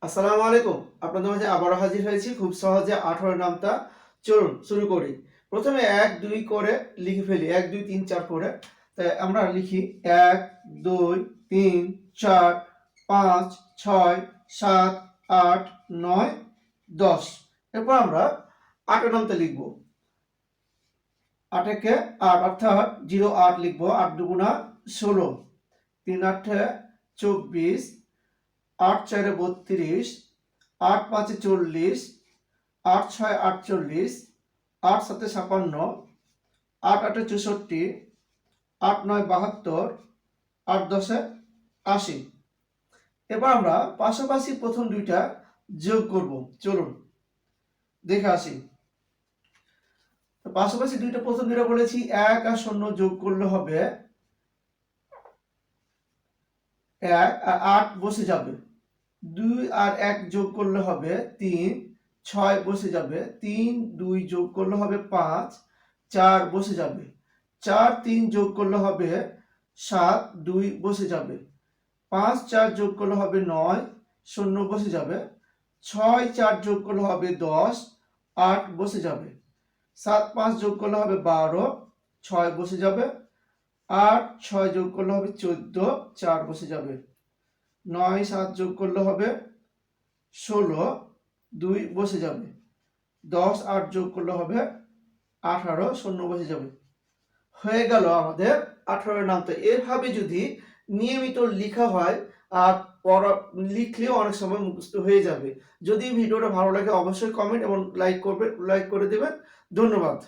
আসসালামু আলাইকুম। আপনাদের মাঝে আবারও হাজির হয়েছি খুব সহজে 18 নামতা। চলুন শুরু করি। প্রথমে 1 2 করে লিখে ফেলি। 1 2 3 4 করে। তাই আমরা লিখি 1 2 3 4 5 6 7 8 9 10। এরপর আমরা 8 নামতা লিখব। 8 কে 8 অর্থাৎ 08 লিখব। 8 দুগুণা 16, 3 8 24, 8 4 32, 8 5 40, 8 6 48, 8 7 56, 8 8 64, 8 9 72, 8 10 80। এবার আমরা পাশাপাশি প্রথম দুইটা যোগ করব। চলুন দেখে আসি। পাশাপাশি প্রথম দুইটা বলেছি 1 আর 0 যোগ করলে হবে 1 আর 8 বসে যাবে। 2 আর 1 যোগ করলে হবে 3, 6 বসে যাবে। 3 2 যোগ করলে হবে 5, 4 বসে যাবে। 4 3 যোগ করলে হবে 7, 2 বসে যাবে। 5 4 যোগ করলে হবে 9, 0 বসে যাবে। 6 4 যোগ করলে হবে 10, 8 বসে যাবে। 7 5 যোগ করলে হবে 12, 6 বসে যাবে। 8 6 যোগ করলে হবে 14, 4 বসে যাবে। 9 7 যোগ করলে হবে 16, 2 বসে যাবে। 10 8 যোগ করলে হবে 18, 0 বসে যাবে। হয়ে গেল আমাদের 18 নামতা। এভাবে যদি নিয়মিত লেখা হয় আর লিখলেও অনেক সময় মুখস্থ হয়ে যাবে। যদি ভিডিওটা ভালো লাগে অবশ্যই কমেন্ট এবং লাইক করে দেবেন। ধন্যবাদ।